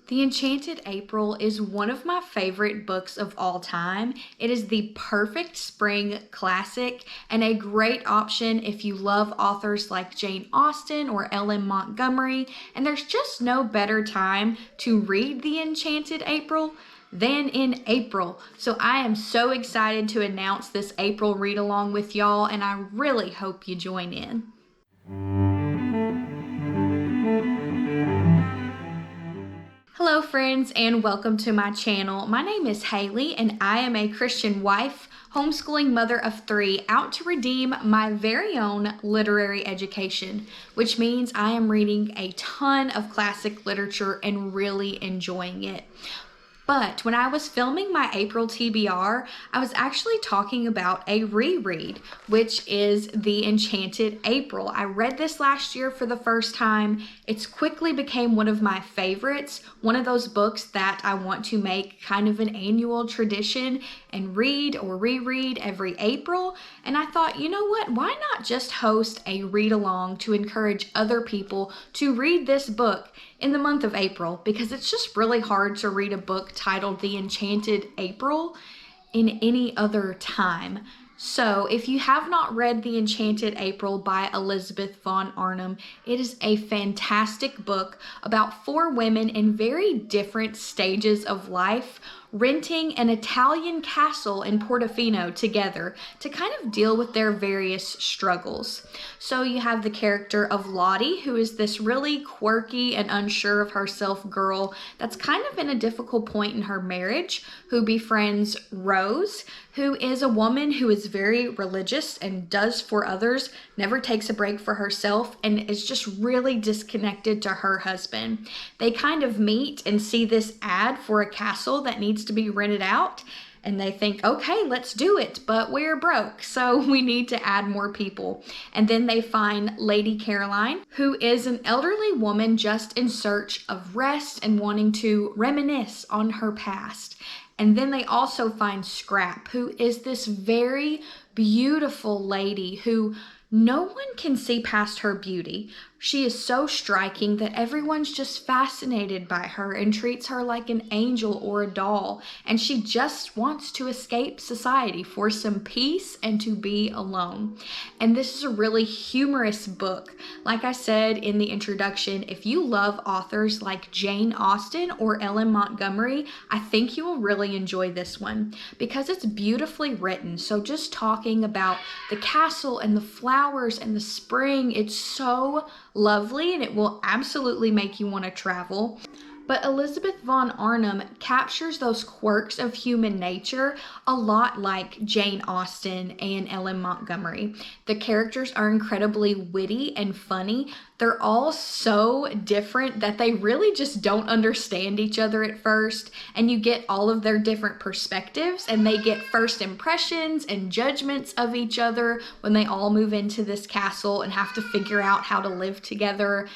The Enchanted April is one of my favorite books of all time. It is the perfect spring classic and a great option if you love authors like Jane Austen or L.M. Montgomery, and there's just no better time to read The Enchanted April than in April. So I am so excited to announce this April read along with y'all, and I really hope you join in. Hello friends, and welcome to my channel. My name is Haley and I am a Christian wife, homeschooling mother of 3, out to redeem my very own literary education, which means I am reading a ton of classic literature and really enjoying it. But when I was filming my April TBR, I was actually talking about a reread, which is The Enchanted April. I read this last year for the first time. It's quickly became one of my favorites, one of those books that I want to make kind of an annual tradition and read or reread every April. And I thought, you know what, why not just host a read along to encourage other people to read this book in the month of April, because it's just really hard to read a book titled The Enchanted April in any other time. So if you have not read The Enchanted April by Elizabeth Von Arnim, it is a fantastic book about 4 women in very different stages of life renting an Italian castle in Portofino together to kind of deal with their various struggles. So you have the character of Lottie, who is this really quirky and unsure of herself girl that's kind of in a difficult point in her marriage, who befriends Rose, who is a woman who is very religious and does for others, never takes a break for herself, and is just really disconnected to her husband. They kind of meet and see this ad for a castle that needs to be rented out, and they think, okay, let's do it, but we're broke, so we need to add more people. And then they find Lady Caroline, who is an elderly woman just in search of rest and wanting to reminisce on her past. And then they also find Scrap, who is this very beautiful lady who no one can see past her beauty. She is so striking that everyone's just fascinated by her and treats her like an angel or a doll. And she just wants to escape society for some peace and to be alone. And this is a really humorous book. Like I said in the introduction, if you love authors like Jane Austen or L.M. Montgomery, I think you will really enjoy this one because it's beautifully written. So just talking about the castle and the flowers and the spring, it's so lovely, and it will absolutely make you want to travel. But Elizabeth Von Arnim captures those quirks of human nature a lot like Jane Austen and L.M. Montgomery. The characters are incredibly witty and funny. They're all so different that they really just don't understand each other at first, and you get all of their different perspectives, and they get first impressions and judgments of each other when they all move into this castle and have to figure out how to live together.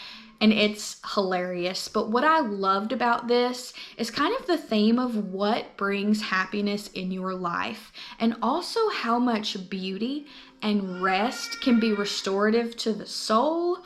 And it's hilarious. But what I loved about this is kind of the theme of what brings happiness in your life, and also how much beauty and rest can be restorative to the soul.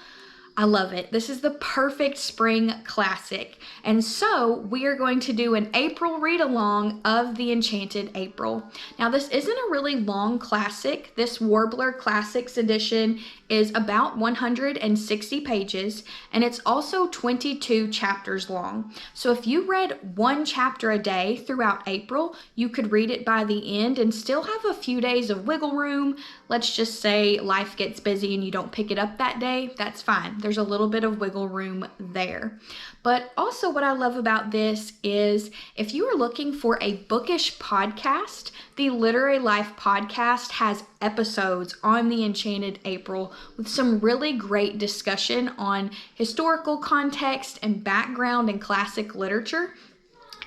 I love it. This is the perfect spring classic. And so we are going to do an April read along of The Enchanted April. Now this isn't a really long classic. This Warbler Classics edition is about 160 pages, and it's also 22 chapters long. So if you read 1 chapter a day throughout April, you could read it by the end and still have a few days of wiggle room. Let's just say life gets busy and you don't pick it up that day, that's fine. There's a little bit of wiggle room there. But also what I love about this is if you are looking for a bookish podcast, the Literary Life podcast has episodes on The Enchanted April with some really great discussion on historical context and background in classic literature.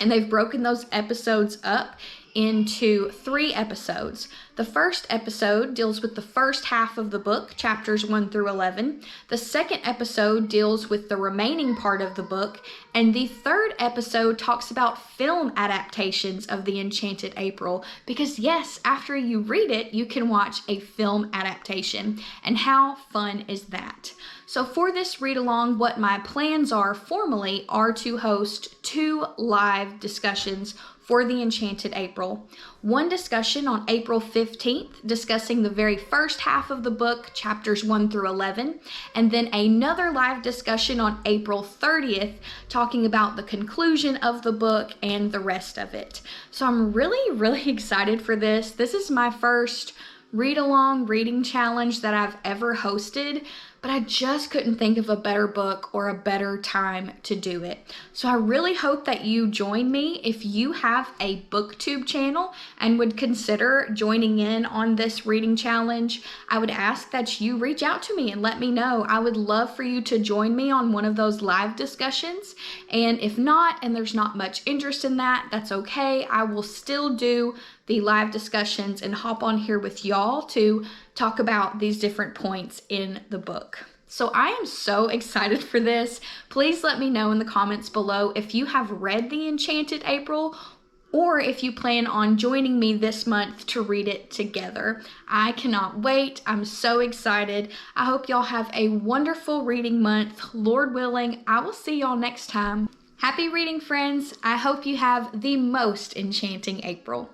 And they've broken those episodes up into 3 episodes. The first episode deals with the first half of the book, chapters 1 through 11. The second episode deals with the remaining part of the book. And the third episode talks about film adaptations of The Enchanted April. Because yes, after you read it, you can watch a film adaptation. And how fun is that? So for this read along, what my plans are formally are to host 2 live discussions for The Enchanted April. One discussion on April 15th, discussing the very first half of the book, chapters 1 through 11, and then another live discussion on April 30th, talking about the conclusion of the book and the rest of it. So I'm really excited for this. This is my first read-along reading challenge that I've ever hosted, but I just couldn't think of a better book or a better time to do it. So I really hope that you join me if you have a BookTube channel and would consider joining in on this reading challenge. I would ask that you reach out to me and let me know. I would love for you to join me on one of those live discussions. And if not, and there's not much interest in that, that's okay. I will still do the live discussions and hop on here with y'all to talk about these different points in the book. So I am so excited for this. Please let me know in the comments below if you have read The Enchanted April or if you plan on joining me this month to read it together. I cannot wait. I'm so excited. I hope y'all have a wonderful reading month. Lord willing, I will see y'all next time. Happy reading, friends. I hope you have the most enchanting April.